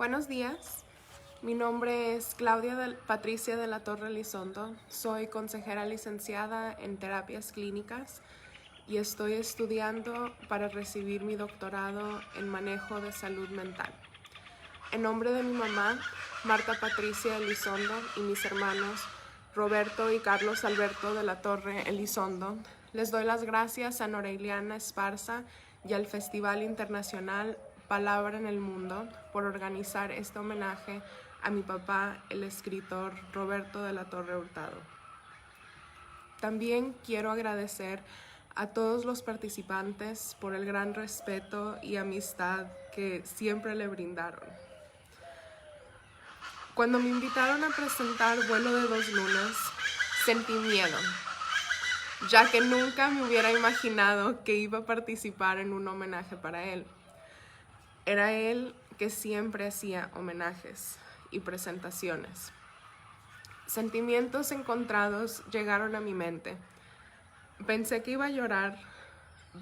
Buenos días, mi nombre es Patricia de la Torre Elizondo, soy consejera licenciada en terapias clínicas y estoy estudiando para recibir mi doctorado en manejo de salud mental. En nombre de mi mamá, Marta Patricia Elizondo, y mis hermanos Roberto y Carlos Alberto de la Torre Elizondo, les doy las gracias a Noreiliana Esparza y al Festival Internacional Palabra en el Mundo por organizar este homenaje a mi papá, el escritor Roberto de la Torre Hurtado. También quiero agradecer a todos los participantes por el gran respeto y amistad que siempre le brindaron. Cuando me invitaron a presentar Vuelo de dos lunas, sentí miedo, ya que nunca me hubiera imaginado que iba a participar en un homenaje para él. Era él que siempre hacía homenajes y presentaciones. Sentimientos encontrados llegaron a mi mente. Pensé que iba a llorar,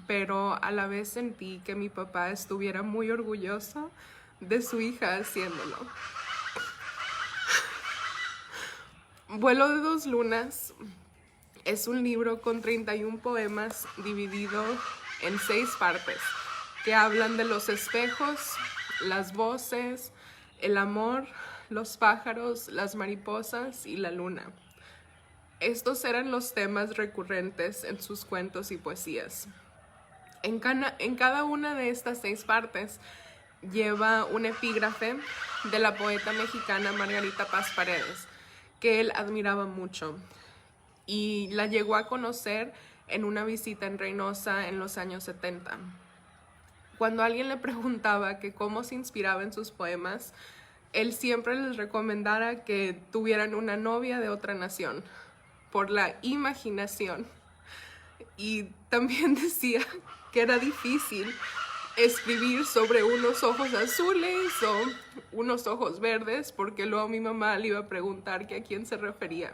pero a la vez sentí que mi papá estuviera muy orgulloso de su hija haciéndolo. Vuelo de dos lunas es un libro con 31 poemas dividido en 6 partes que hablan de los espejos, las voces, el amor, los pájaros, las mariposas y la luna. Estos eran los temas recurrentes en sus cuentos y poesías. En cada una de estas 6 partes lleva un epígrafe de la poeta mexicana Margarita Paz Paredes, que él admiraba mucho, y la llegó a conocer en una visita en Reynosa en los años 70. Cuando alguien le preguntaba que cómo se inspiraba en sus poemas, él siempre les recomendara que tuvieran una novia de otra nación, por la imaginación. Y también decía que era difícil escribir sobre unos ojos azules o unos ojos verdes, porque luego mi mamá le iba a preguntar que a quién se refería.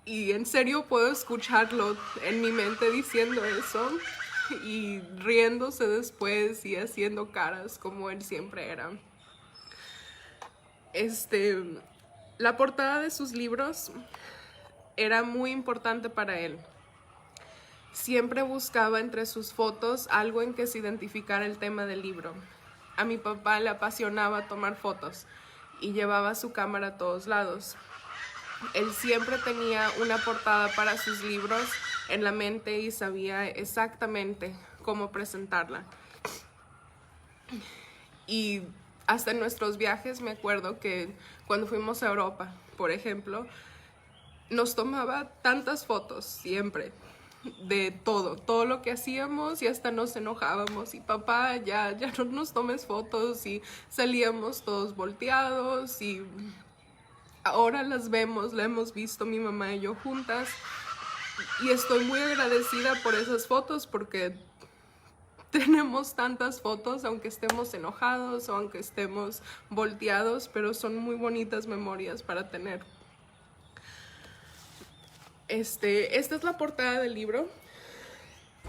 Y en serio puedo escucharlo en mi mente diciendo eso y riéndose después y haciendo caras como él siempre era. La portada de sus libros era muy importante para él. Siempre buscaba entre sus fotos algo en que se identificara el tema del libro. A mi papá le apasionaba tomar fotos y llevaba su cámara a todos lados. Él siempre tenía una portada para sus libros en la mente y sabía exactamente cómo presentarla. Y hasta en nuestros viajes me acuerdo que cuando fuimos a Europa, por ejemplo, nos tomaba tantas fotos siempre de todo lo que hacíamos, y hasta nos enojábamos y papá, ya no nos tomes fotos, y salíamos todos volteados, y ahora la hemos visto mi mamá y yo juntas, y estoy muy agradecida por esas fotos porque tenemos tantas fotos, aunque estemos enojados o aunque estemos volteados, pero son muy bonitas memorias para tener. Esta es la portada del libro,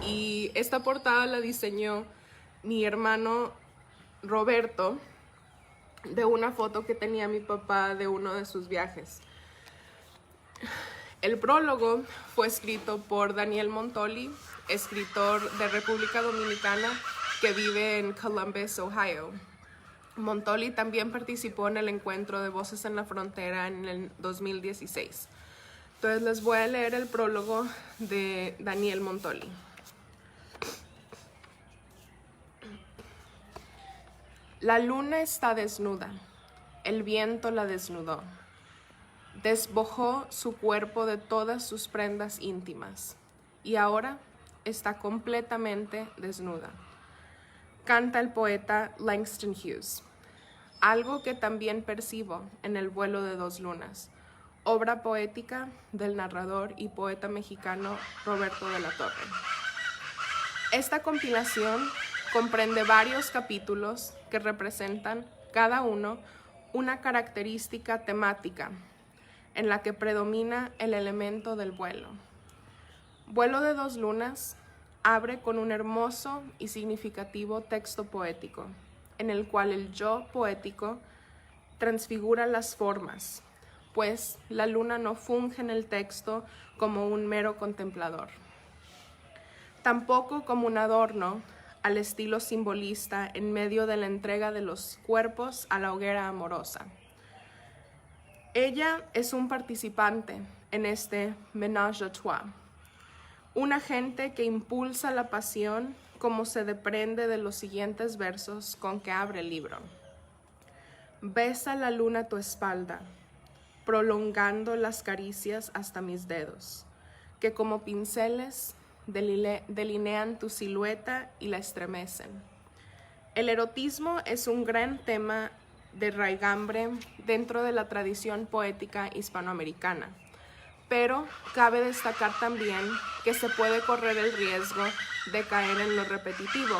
y esta portada la diseñó mi hermano Roberto de una foto que tenía mi papá de uno de sus viajes. El prólogo fue escrito por Daniel Montoli, escritor de República Dominicana que vive en Columbus, Ohio. Montoli también participó en el encuentro de Voces en la Frontera en el 2016. Entonces les voy a leer el prólogo de Daniel Montoli. La luna está desnuda, el viento la desnudó. Despojó su cuerpo de todas sus prendas íntimas y ahora está completamente desnuda. Canta el poeta Langston Hughes, algo que también percibo en El vuelo de dos lunas, obra poética del narrador y poeta mexicano Roberto de la Torre. Esta compilación comprende varios capítulos que representan cada uno una característica temática en la que predomina el elemento del vuelo. Vuelo de dos lunas abre con un hermoso y significativo texto poético, en el cual el yo poético transfigura las formas, pues la luna no funge en el texto como un mero contemplador, tampoco como un adorno al estilo simbolista en medio de la entrega de los cuerpos a la hoguera amorosa. Ella es un participante en este ménage à trois, un agente que impulsa la pasión, como se desprende de los siguientes versos con que abre el libro. Besa la luna tu espalda, prolongando las caricias hasta mis dedos, que como pinceles delinean tu silueta y la estremecen. El erotismo es un gran tema de raigambre dentro de la tradición poética hispanoamericana, pero cabe destacar también que se puede correr el riesgo de caer en lo repetitivo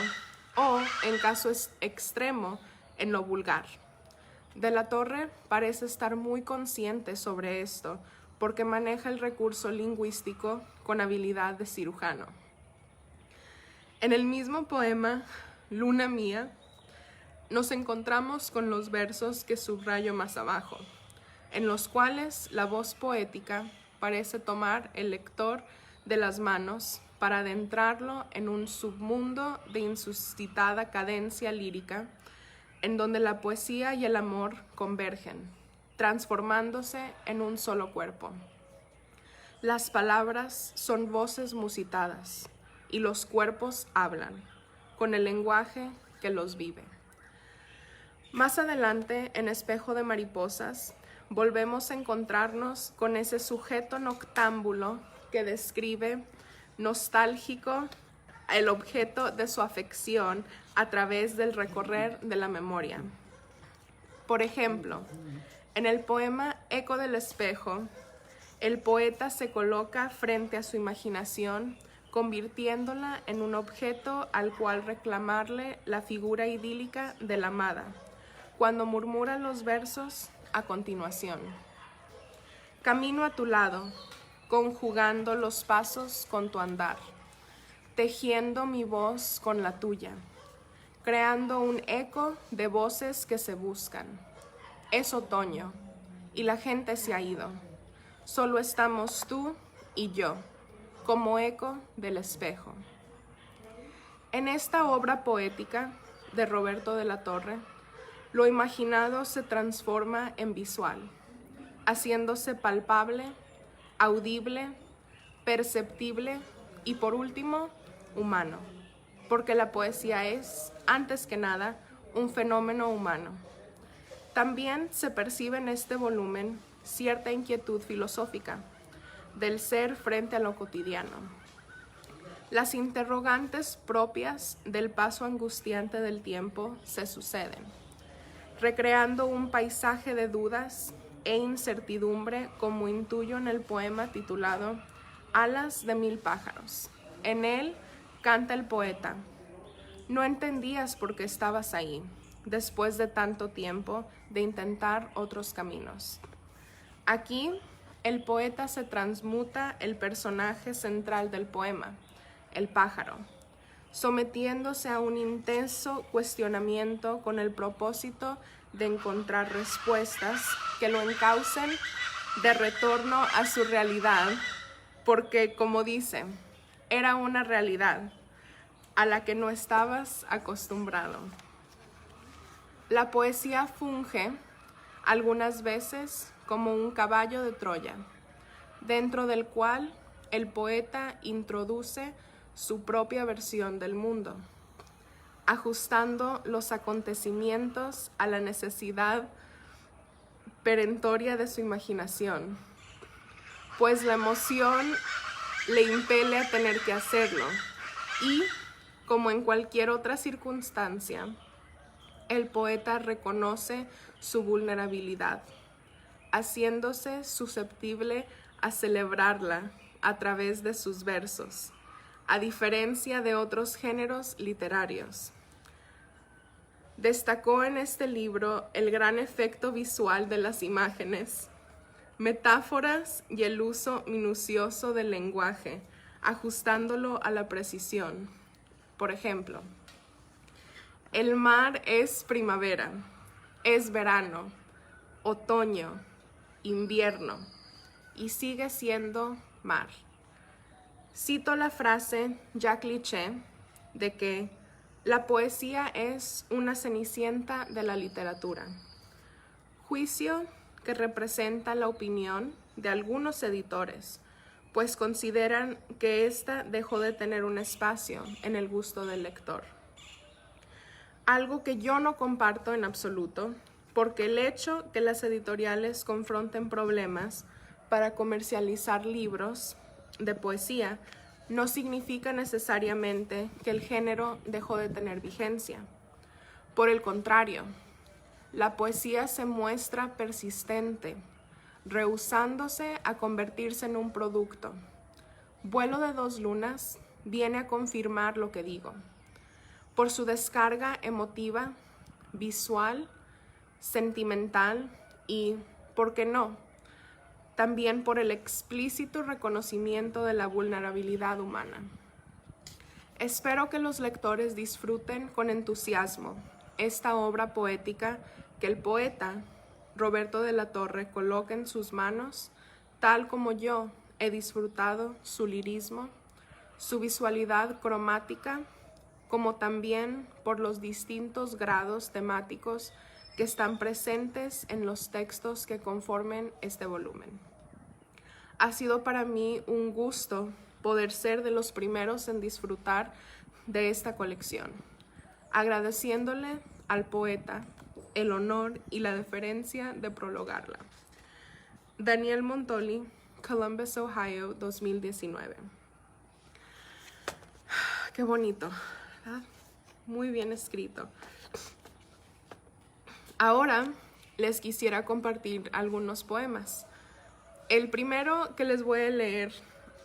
o, en caso extremo, en lo vulgar. De la Torre parece estar muy consciente sobre esto porque maneja el recurso lingüístico con habilidad de cirujano. En el mismo poema, Luna Mía, nos encontramos con los versos que subrayo más abajo, en los cuales la voz poética parece tomar el lector de las manos para adentrarlo en un submundo de insuscitada cadencia lírica, en donde la poesía y el amor convergen, transformándose en un solo cuerpo. Las palabras son voces musitadas y los cuerpos hablan, con el lenguaje que los vive. Más adelante, en Espejo de Mariposas, volvemos a encontrarnos con ese sujeto noctámbulo que describe nostálgico el objeto de su afección a través del recorrer de la memoria. Por ejemplo, en el poema Eco del Espejo, el poeta se coloca frente a su imaginación, convirtiéndola en un objeto al cual reclamarle la figura idílica de la amada, cuando murmura los versos a continuación. Camino a tu lado, conjugando los pasos con tu andar, tejiendo mi voz con la tuya, creando un eco de voces que se buscan. Es otoño y la gente se ha ido. Solo estamos tú y yo, como eco del espejo. En esta obra poética de Roberto de la Torre, lo imaginado se transforma en visual, haciéndose palpable, audible, perceptible y, por último, humano, porque la poesía es, antes que nada, un fenómeno humano. También se percibe en este volumen cierta inquietud filosófica del ser frente a lo cotidiano. Las interrogantes propias del paso angustiante del tiempo se suceden, recreando un paisaje de dudas e incertidumbre como intuyo en el poema titulado Alas de mil pájaros. En él canta el poeta: no entendías por qué estabas ahí, después de tanto tiempo de intentar otros caminos. Aquí, el poeta se transmuta el personaje central del poema, el pájaro, sometiéndose a un intenso cuestionamiento con el propósito de encontrar respuestas que lo encaucen de retorno a su realidad, porque, como dice, era una realidad a la que no estabas acostumbrado. La poesía funge algunas veces como un caballo de Troya, dentro del cual el poeta introduce su propia versión del mundo, ajustando los acontecimientos a la necesidad perentoria de su imaginación, pues la emoción le impele a tener que hacerlo y, como en cualquier otra circunstancia, el poeta reconoce su vulnerabilidad, haciéndose susceptible a celebrarla a través de sus versos, a diferencia de otros géneros literarios. Destacó en este libro el gran efecto visual de las imágenes, metáforas y el uso minucioso del lenguaje, ajustándolo a la precisión. Por ejemplo, El mar es primavera, es verano, otoño, invierno y sigue siendo mar. Cito la frase ya cliché de que la poesía es una cenicienta de la literatura, juicio que representa la opinión de algunos editores, pues consideran que ésta dejó de tener un espacio en el gusto del lector. Algo que yo no comparto en absoluto, porque el hecho que las editoriales confronten problemas para comercializar libros de poesía no significa necesariamente que el género dejó de tener vigencia. Por el contrario, la poesía se muestra persistente, rehusándose a convertirse en un producto. Vuelo de dos lunas viene a confirmar lo que digo. Por su descarga emotiva, visual, sentimental y, ¿por qué no?, también por el explícito reconocimiento de la vulnerabilidad humana. Espero que los lectores disfruten con entusiasmo esta obra poética que el poeta Roberto de la Torre coloca en sus manos, tal como yo he disfrutado su lirismo, su visualidad cromática, como también por los distintos grados temáticos que están presentes en los textos que conformen este volumen. Ha sido para mí un gusto poder ser de los primeros en disfrutar de esta colección, agradeciéndole al poeta el honor y la deferencia de prologarla. Daniel Montoli, Columbus, Ohio, 2019. Qué bonito, ¿verdad? Muy bien escrito. Ahora les quisiera compartir algunos poemas. El primero que les voy a leer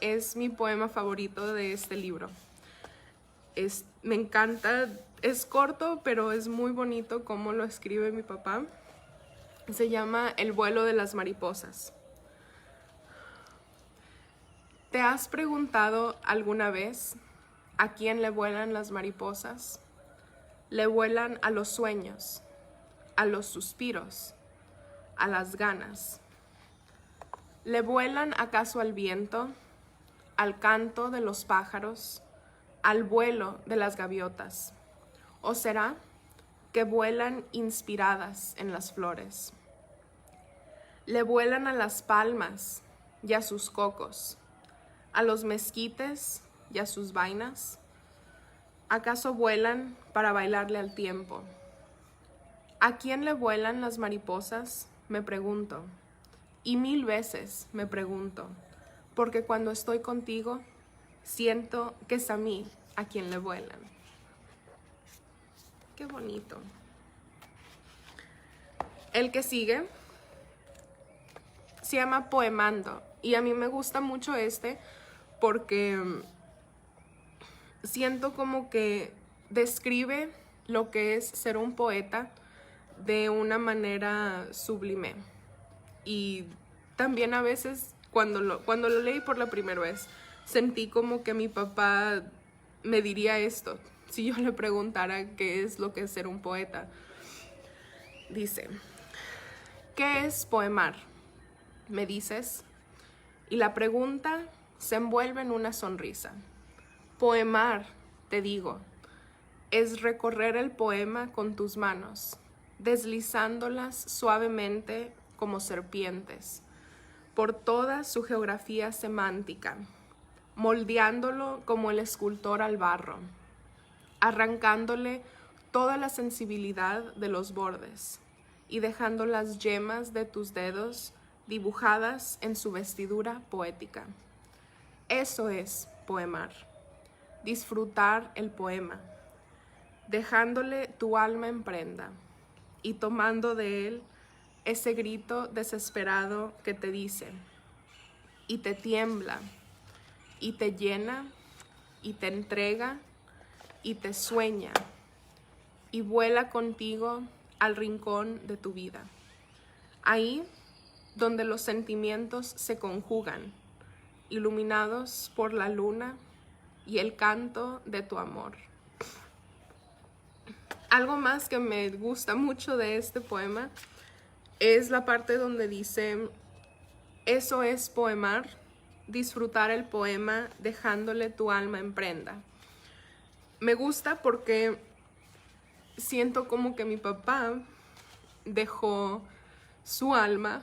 es mi poema favorito de este libro. Me encanta, es corto, pero es muy bonito cómo lo escribe mi papá. Se llama El vuelo de las mariposas. ¿Te has preguntado alguna vez a quién le vuelan las mariposas? Le vuelan a los sueños, a los suspiros, a las ganas. ¿Le vuelan acaso al viento, al canto de los pájaros, al vuelo de las gaviotas? ¿O será que vuelan inspiradas en las flores? ¿Le vuelan a las palmas y a sus cocos, a los mezquites y a sus vainas? ¿Acaso vuelan para bailarle al tiempo? ¿A quién le vuelan las mariposas? Me pregunto. Y 1000 veces me pregunto, porque cuando estoy contigo, siento que es a mí a quien le vuelan. Qué bonito. El que sigue se llama Poemando, y a mí me gusta mucho porque siento como que describe lo que es ser un poeta de una manera sublime. Y también a veces cuando lo leí por la primera vez, sentí como que mi papá me diría esto si yo le preguntara qué es lo que es ser un poeta. Dice, ¿qué es poemar?, me dices, y la pregunta se envuelve en una sonrisa. Poemar, te digo, es recorrer el poema con tus manos, deslizándolas suavemente como serpientes por toda su geografía semántica, moldeándolo como el escultor al barro, arrancándole toda la sensibilidad de los bordes y dejando las yemas de tus dedos dibujadas en su vestidura poética. Eso es poemar, disfrutar el poema, dejándole tu alma en prenda y tomando de él ese grito desesperado que te dice, y te tiembla, y te llena, y te entrega, y te sueña, y vuela contigo al rincón de tu vida. Ahí donde los sentimientos se conjugan, iluminados por la luna y el canto de tu amor. Algo más que me gusta mucho de este poema es la parte donde dice: eso es poemar, disfrutar el poema dejándole tu alma en prenda. Me gusta porque siento como que mi papá dejó su alma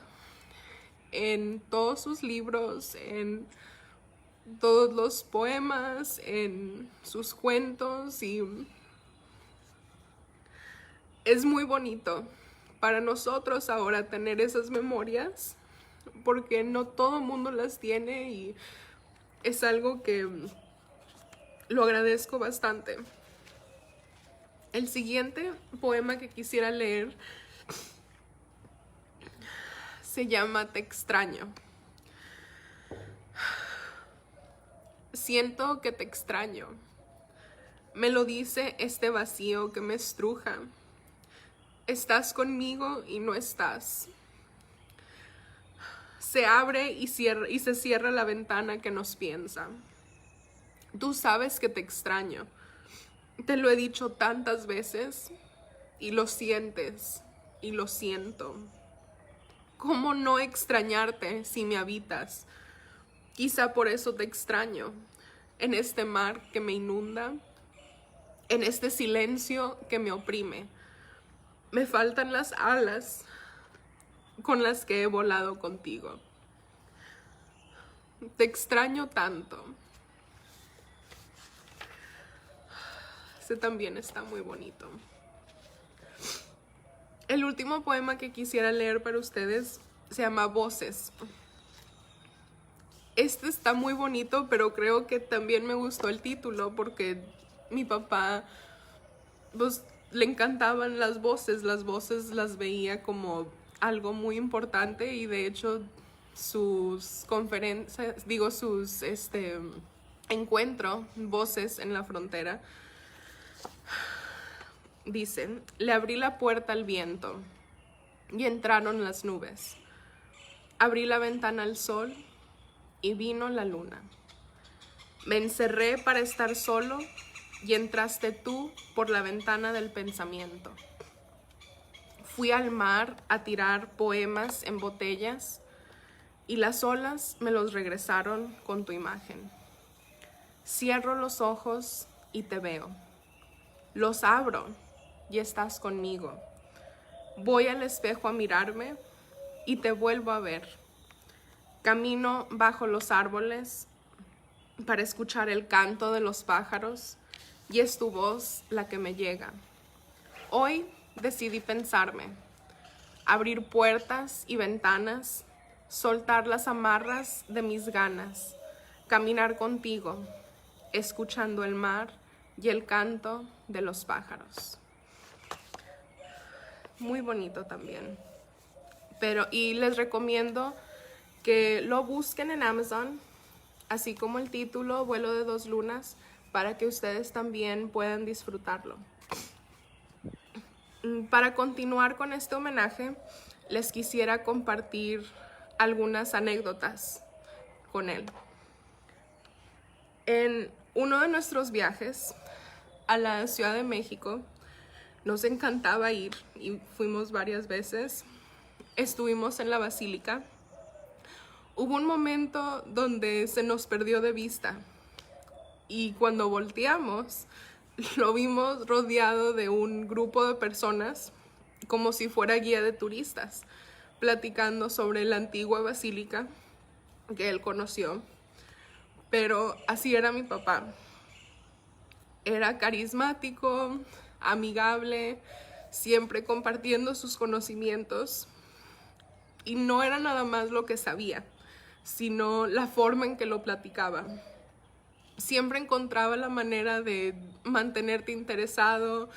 en todos sus libros, en todos los poemas, en sus cuentos, y es muy bonito para nosotros ahora tener esas memorias, porque no todo el mundo las tiene y es algo que lo agradezco bastante. El siguiente poema que quisiera leer se llama Te extraño. Siento que te extraño. Me lo dice este vacío que me estruja. Estás conmigo y no estás. Se abre y se cierra la ventana que nos piensa. Tú sabes que te extraño. Te lo he dicho tantas veces y lo sientes y lo siento. ¿Cómo no extrañarte si me habitas? Quizá por eso te extraño, en este mar que me inunda, en este silencio que me oprime. Me faltan las alas con las que he volado contigo. Te extraño tanto. Ese también está muy bonito. El último poema que quisiera leer para ustedes se llama Voces. Este está muy bonito, pero creo que también me gustó el título porque mi papá, pues, le encantaban las voces las veía como algo muy importante, y de hecho sus conferencias, sus encuentro, Voces en la Frontera, dicen: le abrí la puerta al viento y entraron las nubes. Abrí la ventana al sol y vino la luna. Me encerré para estar solo y entraste tú por la ventana del pensamiento. Fui al mar a tirar poemas en botellas y las olas me los regresaron con tu imagen. Cierro los ojos y te veo. Los abro y estás conmigo. Voy al espejo a mirarme y te vuelvo a ver. Camino bajo los árboles para escuchar el canto de los pájaros y es tu voz la que me llega. Hoy decidí pensarme, abrir puertas y ventanas, soltar las amarras de mis ganas, caminar contigo, escuchando el mar y el canto de los pájaros. Muy bonito también. Y les recomiendo que lo busquen en Amazon, así como el título, Vuelo de dos lunas, para que ustedes también puedan disfrutarlo. Para continuar con este homenaje, les quisiera compartir algunas anécdotas con él. En uno de nuestros viajes a la Ciudad de México, nos encantaba ir y fuimos varias veces. Estuvimos en la Basílica. Hubo un momento donde se nos perdió de vista y cuando volteamos lo vimos rodeado de un grupo de personas, como si fuera guía de turistas, platicando sobre la antigua basílica que él conoció. Pero así era mi papá. Era carismático, amigable, siempre compartiendo sus conocimientos, y no era nada más lo que sabía, sino la forma en que lo platicaba. Siempre encontraba la manera de mantenerte interesado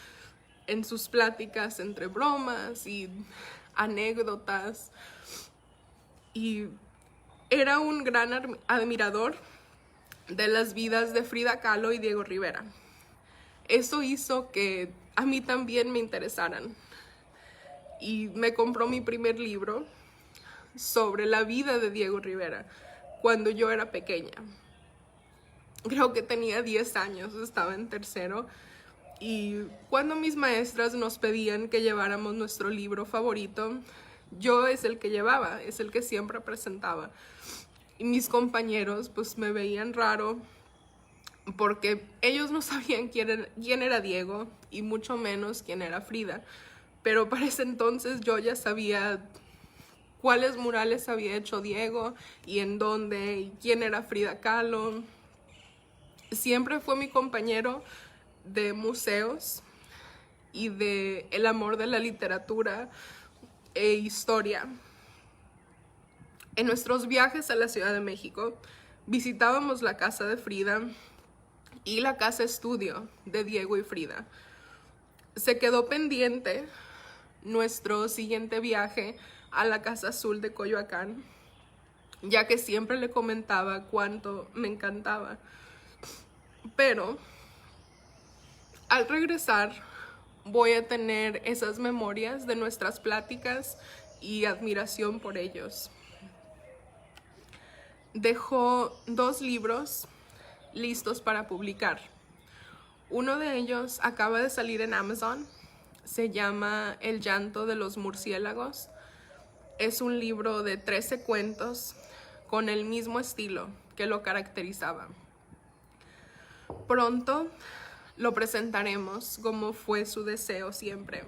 en sus pláticas, entre bromas y anécdotas, y era un gran admirador de las vidas de Frida Kahlo y Diego Rivera. Eso hizo que a mí también me interesaran y me compró mi primer libro sobre la vida de Diego Rivera cuando yo era pequeña. Creo que tenía 10 años, estaba en tercero, Y cuando mis maestras nos pedían que lleváramos nuestro libro favorito, yo es el que llevaba, es el que siempre presentaba. Y mis compañeros pues me veían raro porque ellos no sabían quién era Diego y mucho menos quién era Frida. Pero para ese entonces yo ya sabía cuáles murales había hecho Diego y en dónde y quién era Frida Kahlo. Siempre fue mi compañero de museos y de el amor de la literatura e historia. En nuestros viajes a la Ciudad de México visitábamos la casa de Frida y la casa estudio de Diego y Frida. Se quedó pendiente nuestro siguiente viaje a la Casa Azul de Coyoacán, ya que siempre le comentaba cuánto me encantaba. Pero al regresar voy a tener esas memorias de nuestras pláticas y admiración por ellos. Dejó 2 libros listos para publicar. Uno de ellos acaba de salir en Amazon. Se llama El llanto de los murciélagos. Es un libro de 13 cuentos con el mismo estilo que lo caracterizaba. Pronto lo presentaremos como fue su deseo siempre.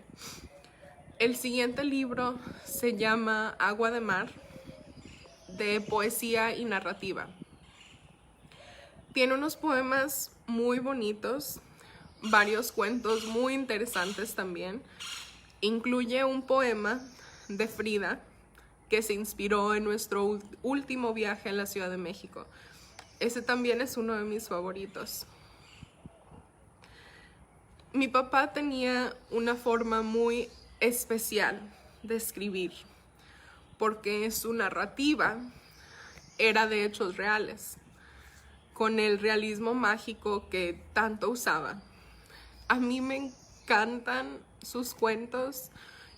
El siguiente libro se llama Agua de Mar, de poesía y narrativa. Tiene unos poemas muy bonitos, varios cuentos muy interesantes también. Incluye un poema de Frida que se inspiró en nuestro último viaje a la Ciudad de México. Ese también es uno de mis favoritos. Mi papá tenía una forma muy especial de escribir, porque su narrativa era de hechos reales, con el realismo mágico que tanto usaba. A mí me encantan sus cuentos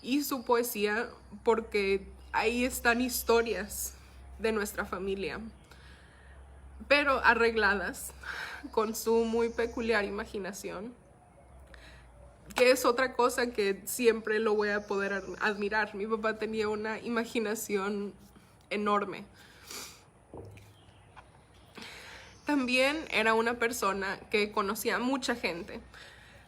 y su poesía porque ahí están historias de nuestra familia, pero arregladas con su muy peculiar imaginación, que es otra cosa que siempre lo voy a poder admirar. Mi papá tenía una imaginación enorme. También era una persona que conocía a mucha gente.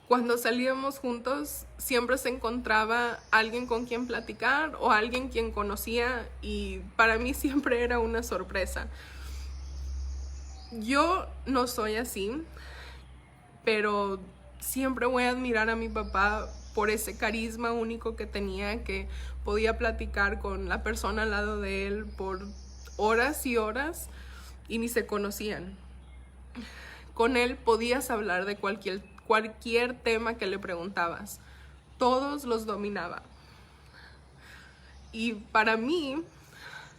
Cuando salíamos juntos, siempre se encontraba alguien con quien platicar o alguien quien conocía, y para mí siempre era una sorpresa. Yo no soy así, pero siempre voy a admirar a mi papá por ese carisma único que tenía, que podía platicar con la persona al lado de él por horas y horas y ni se conocían. Con él podías hablar de cualquier tema que le preguntabas. Todos los dominaba. Y para mí,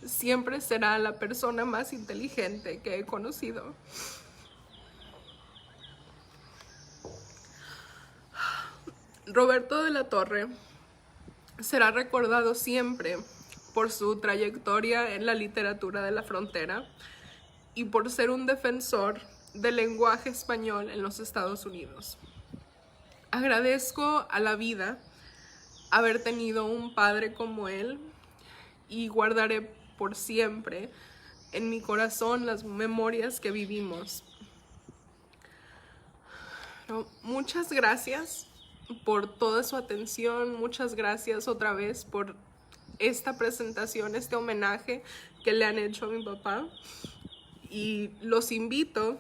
siempre será la persona más inteligente que he conocido. Roberto de la Torre será recordado siempre por su trayectoria en la literatura de la frontera y por ser un defensor del lenguaje español en los Estados Unidos. Agradezco a la vida haber tenido un padre como él y guardaré por siempre en mi corazón las memorias que vivimos. Muchas gracias por toda su atención, muchas gracias otra vez por esta presentación, este homenaje que le han hecho a mi papá, y los invito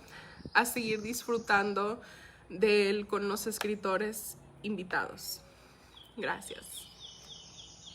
a seguir disfrutando de él con los escritores invitados. Gracias.